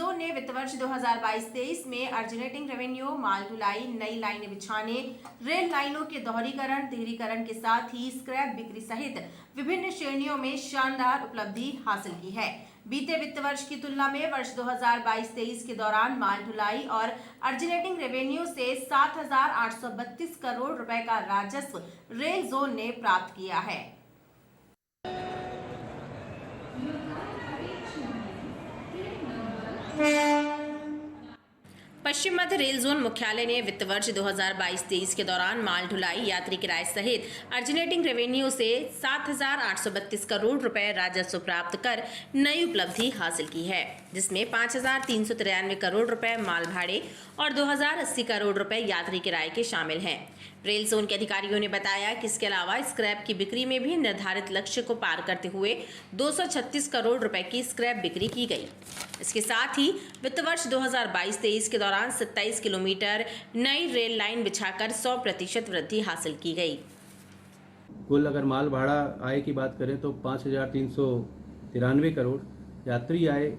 Zone ने वित्त वर्ष 2022-23 में अर्जिनेटिंग रेवेन्यू, माल ढुलाई, नई लाइनें बिछाने, रेल लाइनों के दोहरीकरण, तिहरीकरण के साथ ही स्क्रैप बिक्री सहित विभिन्न श्रेणियों में शानदार उपलब्धि हासिल की है। बीते वित्त वर्ष की तुलना में वर्ष 2022-23 के दौरान माल ढुलाई और अर्जिनेटिंग रेवेन्यू से 7,832 करोड़ रुपए का राजस्व रेल जोन ने प्राप्त किया है। पश्चिम मध्य रेल जोन मुख्यालय ने वित्त वर्ष 2022-23 के दौरान माल ढुलाई, यात्री किराए सहित अर्जिनेटिंग रेवेन्यू से 7,832 करोड़ रुपए राजस्व प्राप्त कर नई उपलब्धि हासिल की है, जिसमें 5,393 करोड़ रुपए माल भाड़े और 2,080 करोड़ रुपए यात्री किराए के शामिल हैं। रेल जोन के अधिकारियों ने बताया कि इसके अलावा स्क्रैप की बिक्री में भी निर्धारित लक्ष्य को पार करते हुए 236 करोड़ रुपए की स्क्रैप बिक्री की गई। इसके साथ ही वित्त वर्ष 2022-23 के दौरान 27 किलोमीटर नई रेल लाइन बिछाकर 100% वृद्धि हासिल की गई। कुल अगर माल भाड़ा आय की बात करें तो 5,393 करोड़, यात्री आय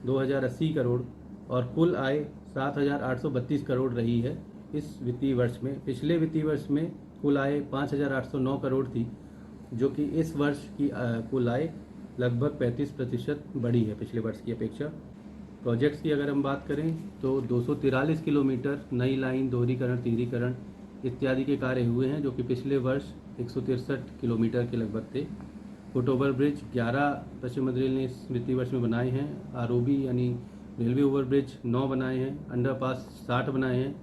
2,080 करोड़ और कुल आय 7,832 करोड़ रही है इस वित्तीय वर्ष में। पिछले वित्तीय वर्ष में कुल आय 5,809 करोड़ थी, जो कि इस वर्ष की कुल आय लगभग 35% बढ़ी है पिछले वर्ष की अपेक्षा। प्रोजेक्ट्स की अगर हम बात करें तो 243 किलोमीटर नई लाइन, दोहरीकरण, तिहरीकरण इत्यादि के कार्य हुए हैं, जो कि पिछले वर्ष 163 किलोमीटर के लगभग थे। फुट ओवर ब्रिज 11 पश्चिम मध्य रेल ने इस वित्तीय वर्ष में बनाए हैं। आरओबी यानी रेलवे ओवर ब्रिज 9 बनाए हैं। अंडरपास 60 बनाए हैं।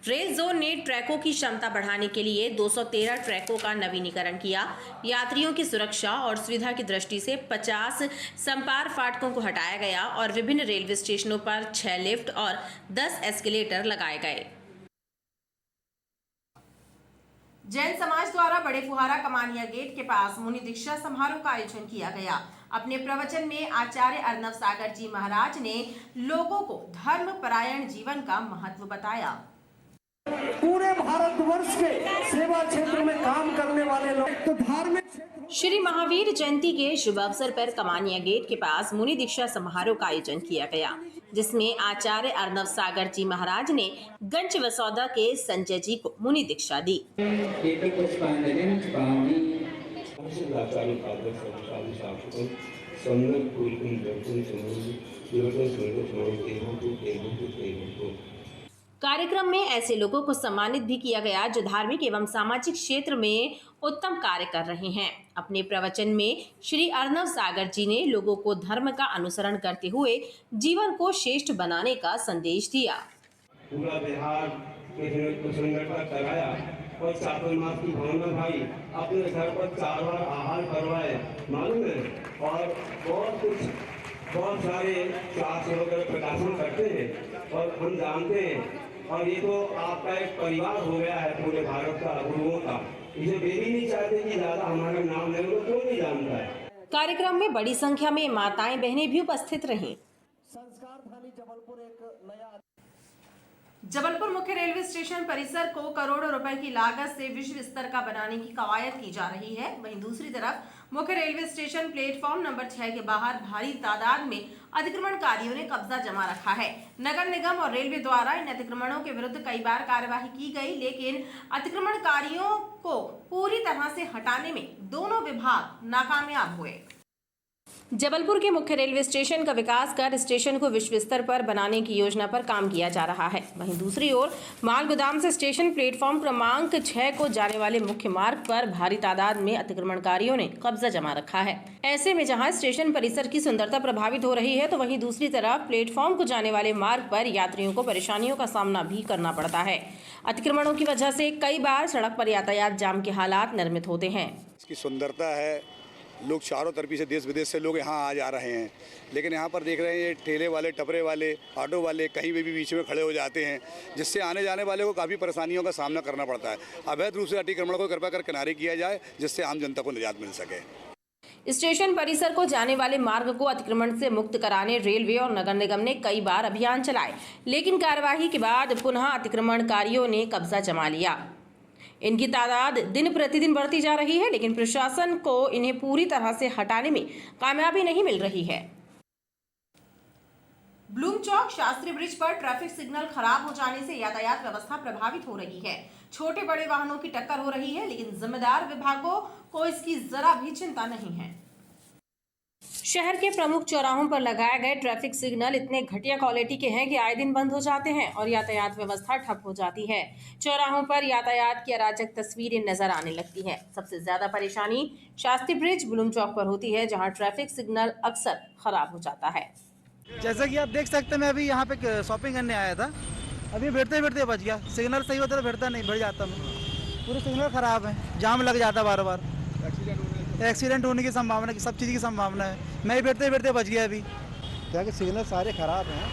रेल जोन ने ट्रैकों की क्षमता बढ़ाने के लिए 213 ट्रैकों का नवीनीकरण किया। यात्रियों की सुरक्षा और सुविधा की दृष्टि से 50 संपार फाटकों को हटाया गया और विभिन्न रेलवे स्टेशनों पर 6 लिफ्ट और 10 एस्केलेटर लगाए गए। जैन समाज द्वारा बड़े फुहारा कमानिया गेट के पास मुनि दीक्षा समारोह का आयोजन किया गया। अपने प्रवचन में आचार्य अर्नव सागर जी महाराज ने लोगों को धर्म परायण जीवन का महत्व बताया। पूरे भारतवर्ष के सेवा क्षेत्र में काम करने वाले लोग तो धार्मिक श्री महावीर जयंती के शुभ अवसर पर कमानिया गेट के पास मुनि दीक्षा समारोह का आयोजन किया गया, जिसमें आचार्य अर्नव सागर जी महाराज ने गंज वसौदा के संजय जी को मुनि दीक्षा दी। कार्यक्रम में ऐसे लोगों को सम्मानित भी किया गया जो धार्मिक एवं सामाजिक क्षेत्र में उत्तम कार्य कर रहे हैं। अपने प्रवचन में श्री अर्नव सागर जी ने लोगों को धर्म का अनुसरण करते हुए जीवन को श्रेष्ठ बनाने का संदेश दिया। पूरा बिहार के संगठन कराया और चातुर्मास की भावना भाई अपने घर पर 4 बार आहार करवाए, मालूम है, और बहुत सारे शास्त्र वगैरह प्रकाशन करते हैं और हम जानते हैं। और ये तो आपका एक परिवार हो गया है पूरे भारत का, गुरुओं का। इसे वे भी नहीं चाहते कि ज्यादा हमारा नाम ले, कोई नहीं जानता है। कार्यक्रम में बड़ी संख्या में माताएं बहनें भी उपस्थित रहीं। जबलपुर मुख्य रेलवे स्टेशन परिसर को करोड़ों रुपए की लागत से विश्व स्तर का बनाने की कवायद की जा रही है। वहीं दूसरी तरफ मुख्य रेलवे स्टेशन प्लेटफॉर्म नंबर 6 के बाहर भारी तादाद में अतिक्रमणकारियों ने कब्जा जमा रखा है। नगर निगम और रेलवे द्वारा इन अतिक्रमणों के विरुद्ध कई बार कार्यवाही की गई, लेकिन अतिक्रमणकारियों को पूरी तरह से हटाने में दोनों विभाग नाकामयाब हुए। जबलपुर के मुख्य रेलवे स्टेशन का विकास कर स्टेशन को विश्व स्तर पर बनाने की योजना पर काम किया जा रहा है। वहीं दूसरी ओर माल गोदाम से स्टेशन प्लेटफॉर्म क्रमांक 6 को जाने वाले मुख्य मार्ग पर भारी तादाद में अतिक्रमणकारियों ने कब्जा जमा रखा है। ऐसे में जहां स्टेशन परिसर की सुंदरता प्रभावित हो रही है, तो वहीं दूसरी तरफ प्लेटफॉर्म को जाने वाले मार्ग पर यात्रियों को परेशानियों का सामना भी करना पड़ता है। अतिक्रमणों की वजह से कई बार सड़क पर यातायात जाम के हालात निर्मित होते हैं। इसकी सुंदरता है, लोग चारों तरफ से देश विदेश से लोग यहाँ आ जा रहे हैं, लेकिन यहाँ पर देख रहे हैं ये ठेले वाले, टपरे वाले, ऑटो वाले कहीं भी बीच में खड़े हो जाते हैं, जिससे आने जाने वाले को काफ़ी परेशानियों का सामना करना पड़ता है। अवैध रूप से अतिक्रमण को कृपया कर किनारे किया जाए, जिससे आम जनता को निजात मिल सके। स्टेशन परिसर को जाने वाले मार्ग को अतिक्रमण से मुक्त कराने रेलवे और नगर निगम ने कई बार अभियान चलाए, लेकिन कार्यवाही के बाद पुनः अतिक्रमणकारियों ने कब्जा जमा लिया। इनकी तादाद दिन प्रतिदिन बढ़ती जा रही है, लेकिन प्रशासन को इन्हें पूरी तरह से हटाने में कामयाबी नहीं मिल रही है। ब्लूम चौक शास्त्री ब्रिज पर ट्रैफिक सिग्नल खराब हो जाने से यातायात व्यवस्था प्रभावित हो रही है। छोटे बड़े वाहनों की टक्कर हो रही है, लेकिन जिम्मेदार विभागों को इसकी जरा भी चिंता नहीं है। शहर के प्रमुख चौराहों पर लगाए गए ट्रैफिक सिग्नल इतने घटिया क्वालिटी के हैं कि आए दिन बंद हो जाते हैं और यातायात व्यवस्था ठप हो जाती है। चौराहों पर यातायात की अराजक तस्वीरें नजर आने लगती हैं। सबसे ज्यादा परेशानी शास्त्री ब्रिज ब्लूम चौक पर होती है, जहां ट्रैफिक सिग्नल अक्सर खराब हो जाता है। जैसा कि आप देख सकते हैं, मैं अभी यहाँ पे शॉपिंग करने आया था। अभी बैठते बैठते बच गया। सिग्नल सही होता तो बैठता नहीं, बढ़ जाता मैं। पूरे सिग्नल खराब है, जाम लग जाता बार बार। एक्सीडेंट होने की संभावना, सब चीज़ की संभावना है। मैं ही बैठते बैठते बच गया अभी। क्या कि सिग्नल सारे खराब हैं,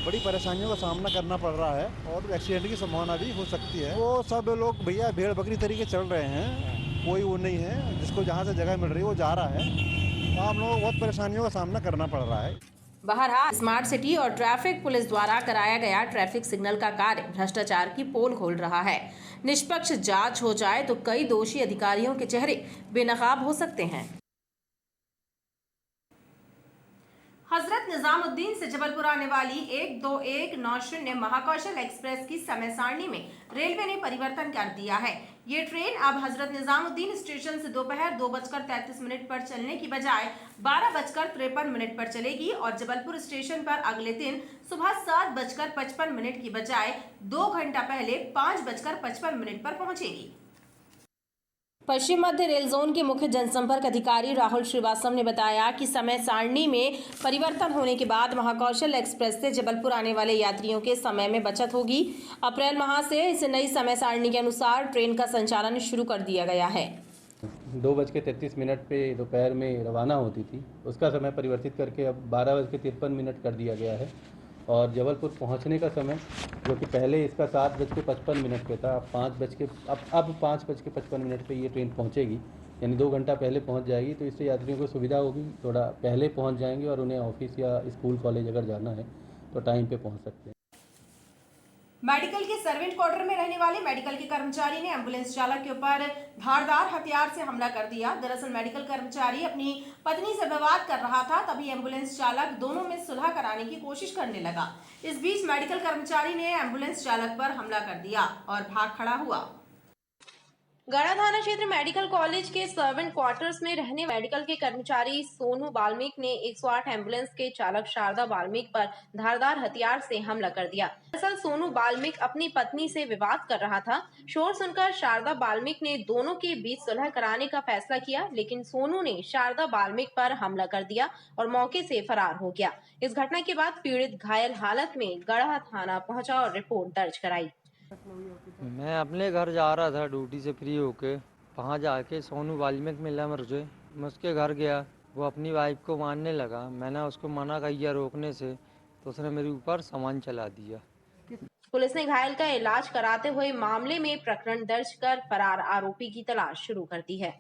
बड़ी परेशानियों का सामना करना पड़ रहा है और एक्सीडेंट की संभावना भी हो सकती है। वो सब लोग भैया भेड़ बकरी तरीके चल रहे हैं, कोई वो नहीं है। जिसको जहाँ से जगह मिल रही है वो जा रहा है। तो आप लोगों को बहुत परेशानियों का सामना करना पड़ रहा है। बहरहाल स्मार्ट सिटी और ट्रैफिक पुलिस द्वारा कराया गया ट्रैफिक सिग्नल का कार्य भ्रष्टाचार की पोल खोल रहा है। निष्पक्ष जांच हो जाए तो कई दोषी अधिकारियों के चेहरे बेनकाब हो सकते हैं। हजरत निजामुद्दीन से जबलपुर आने वाली 12190 महाकौशल एक्सप्रेस की समय सारणी में रेलवे ने परिवर्तन कर दिया है। ये ट्रेन अब हजरत निजामुद्दीन स्टेशन से दोपहर 2:33 पर चलने की बजाय 12:53 पर चलेगी और जबलपुर स्टेशन पर अगले दिन सुबह 7:55 की बजाय 2 घंटा पहले 5:55 पर पहुंचेगी। पश्चिम मध्य रेल जोन के मुख्य जनसंपर्क अधिकारी राहुल श्रीवास्तव ने बताया कि समय सारणी में परिवर्तन होने के बाद महाकौशल एक्सप्रेस से जबलपुर आने वाले यात्रियों के समय में बचत होगी। अप्रैल माह से इस नई समय सारणी के अनुसार ट्रेन का संचालन शुरू कर दिया गया है। 2:33 पे दोपहर में रवाना होती थी, उसका समय परिवर्तित करके अब 12:53 कर दिया गया है और जबलपुर पहुंचने का समय जो कि पहले इसका 7:55 पे था, अब 5:55 पे ये ट्रेन पहुंचेगी, यानी 2 घंटा पहले पहुंच जाएगी। तो इससे यात्रियों को सुविधा होगी, थोड़ा पहले पहुंच जाएंगे और उन्हें ऑफिस या स्कूल कॉलेज अगर जाना है तो टाइम पे पहुंच सकते हैं। मेडिकल के सर्वेंट क्वार्टर में रहने वाले मेडिकल के कर्मचारी ने एम्बुलेंस चालक के ऊपर धारदार हथियार से हमला कर दिया। दरअसल मेडिकल कर्मचारी अपनी पत्नी से विवाद कर रहा था, तभी एम्बुलेंस चालक दोनों में सुलह कराने की कोशिश करने लगा। इस बीच मेडिकल कर्मचारी ने एम्बुलेंस चालक पर हमला कर दिया और भाग खड़ा हुआ। गढ़ा थाना क्षेत्र मेडिकल कॉलेज के सर्वेंट क्वार्टर्स में रहने मेडिकल के कर्मचारी सोनू बाल्मीक ने 108 एम्बुलेंस के चालक शारदा बाल्मीक पर धारदार हथियार से हमला कर दिया। दरअसल सोनू बाल्मीक अपनी पत्नी से विवाद कर रहा था। शोर सुनकर शारदा बाल्मीक ने दोनों के बीच सुलह कराने का फैसला किया, लेकिन सोनू ने शारदा बाल्मीक पर हमला कर दिया और मौके से फरार हो गया। इस घटना के बाद पीड़ित घायल हालत में गढ़ा थाना पहुंचा और रिपोर्ट दर्ज कराई। मैं अपने घर जा रहा था ड्यूटी से फ्री होके, वहाँ जाके सोनू बाल्मीक मिला मुझे। मैं उसके घर गया, वो अपनी वाइफ को मारने लगा। मैंने उसको मना किया रोकने से, तो उसने मेरे ऊपर सामान चला दिया। पुलिस ने घायल का इलाज कराते हुए मामले में प्रकरण दर्ज कर फरार आरोपी की तलाश शुरू कर दी है।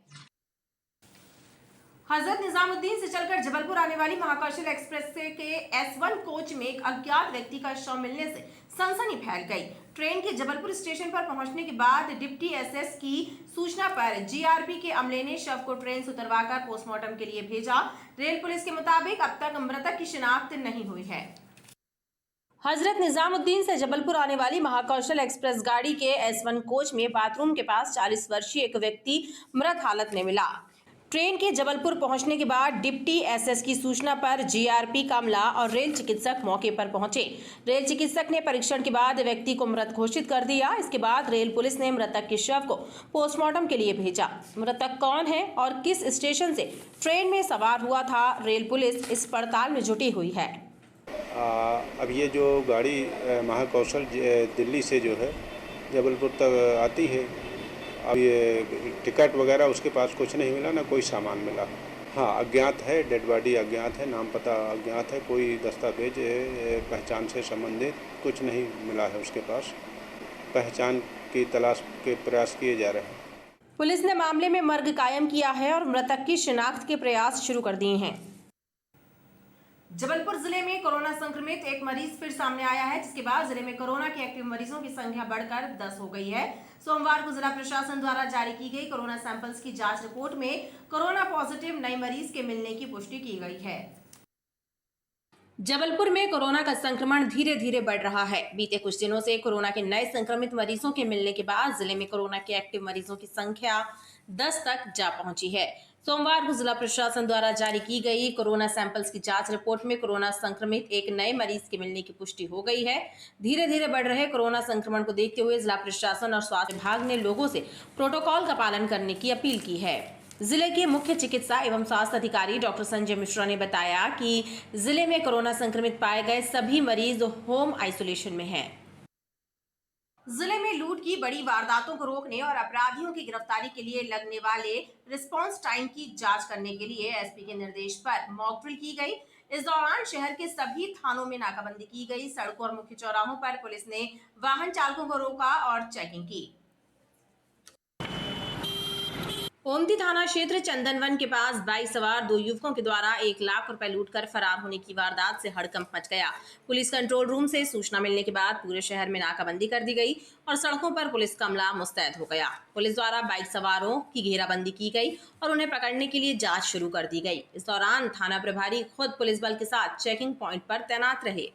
हजरत निजामुद्दीन से चलकर जबलपुर आने वाली महाकौशल एक्सप्रेस के S1 कोच में एक अज्ञात व्यक्ति का शव मिलने से सनसनी फैल गई। ट्रेन के जबलपुर स्टेशन पर पहुंचने के बाद डिप्टी SS की सूचना पर GRP के अमले ने शव को ट्रेन से उतरवाकर पोस्टमार्टम के लिए भेजा। रेल पुलिस के मुताबिक अब तक मृतक की शिनाख्त नहीं हुई है। हजरत निजामुद्दीन से जबलपुर आने वाली महाकौशल एक्सप्रेस गाड़ी के S1 कोच में बाथरूम के पास 40 वर्षीय एक व्यक्ति मृत हालत में मिला। ट्रेन के जबलपुर पहुंचने के बाद डिप्टी SS की सूचना पर GRP का अमला और रेल चिकित्सक मौके पर पहुंचे। रेल चिकित्सक ने परीक्षण के बाद व्यक्ति को मृत घोषित कर दिया। इसके बाद रेल पुलिस ने मृतक के शव को पोस्टमार्टम के लिए भेजा। मृतक कौन है और किस स्टेशन से ट्रेन में सवार हुआ था, रेल पुलिस इस पड़ताल में जुटी हुई है। अब ये जो गाड़ी महाकौशल दिल्ली से जो है जबलपुर तक आती है, अब ये टिकट वगैरह उसके पास कुछ नहीं मिला, ना कोई सामान मिला। हाँ, अज्ञात है, डेड बॉडी अज्ञात है, नाम पता अज्ञात है, कोई दस्तावेज पहचान से संबंधित कुछ नहीं मिला है उसके पास। पहचान की तलाश के प्रयास किए जा रहे हैं। पुलिस ने मामले में मर्ग कायम किया है और मृतक की शिनाख्त के प्रयास शुरू कर दिए हैं। जबलपुर जिले में कोरोना संक्रमित एक मरीज फिर सामने आया है, जिसके बाद जिले में कोरोना के एक्टिव मरीजों की संख्या बढ़कर 10 हो गई है। सोमवार को जिला प्रशासन द्वारा जारी की गई कोरोना सैंपल्स की जांच रिपोर्ट में कोरोना पॉजिटिव नए मरीज के मिलने की पुष्टि की गई है। जबलपुर में कोरोना का संक्रमण धीरे धीरे बढ़ रहा है। बीते कुछ दिनों से कोरोना के नए संक्रमित मरीजों के मिलने के बाद जिले में कोरोना के एक्टिव मरीजों की संख्या 10 तक जा पहुंची है। सोमवार को जिला प्रशासन द्वारा जारी की गई कोरोना सैंपल्स की जांच रिपोर्ट में कोरोना संक्रमित एक नए मरीज के मिलने की पुष्टि हो गई है। धीरे धीरे बढ़ रहे कोरोना संक्रमण को देखते हुए जिला प्रशासन और स्वास्थ्य विभाग ने लोगों से प्रोटोकॉल का पालन करने की अपील की है। जिले के मुख्य चिकित्सा एवं स्वास्थ्य अधिकारी डॉक्टर संजय मिश्रा ने बताया कि जिले में कोरोना संक्रमित पाए गए सभी मरीज होम आइसोलेशन में हैं। जिले में लूट की बड़ी वारदातों को रोकने और अपराधियों की गिरफ्तारी के लिए लगने वाले रिस्पांस टाइम की जांच करने के लिए एसपी के निर्देश पर मॉक ड्रिल की गई। इस दौरान शहर के सभी थानों में नाकाबंदी की गई। सड़कों और मुख्य चौराहों पर पुलिस ने वाहन चालकों को रोका और चेकिंग की। ओमती थाना क्षेत्र चंदनवन के पास बाइक सवार 2 युवकों के द्वारा 1 लाख रुपए लूटकर फरार होने की वारदात से हड़कंप मच गया। पुलिस कंट्रोल रूम से सूचना मिलने के बाद पूरे शहर में नाकाबंदी कर दी गई और सड़कों पर पुलिस का अमला मुस्तैद हो गया। पुलिस द्वारा बाइक सवारों की घेराबंदी की गई और उन्हें पकड़ने के लिए जांच शुरू कर दी गई। इस दौरान थाना प्रभारी खुद पुलिस बल के साथ चेकिंग पॉइंट पर तैनात रहे।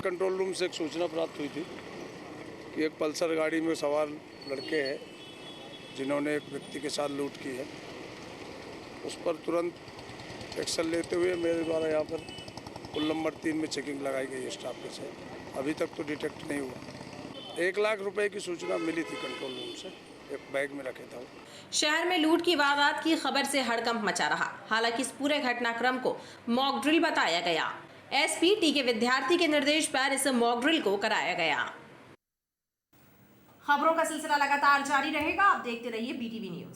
कंट्रोल रूम से एक सूचना प्राप्त हुई थी कि एक पल्सर गाड़ी में सवार लड़के हैं जिन्होंने एक व्यक्ति के साथ लूट की है। उस पर तुरंत एक्शन लेते हुए मेरे द्वारा यहाँ पर पुल नंबर 3 में चेकिंग लगाई गई है स्टाफ के साथ। अभी तक तो डिटेक्ट नहीं हुआ। 1 लाख रुपए की सूचना मिली थी कंट्रोल रूम से, एक बैग में रखे था। शहर में लूट की वारदात की खबर से हड़कंप मचा रहा। हालांकि इस पूरे घटनाक्रम को मॉक ड्रिल बताया गया। एसपी टी के विद्यार्थी के निर्देश पर इस मॉक ड्रिल को कराया गया। खबरों का सिलसिला लगातार जारी रहेगा। आप देखते रहिए BTV न्यूज।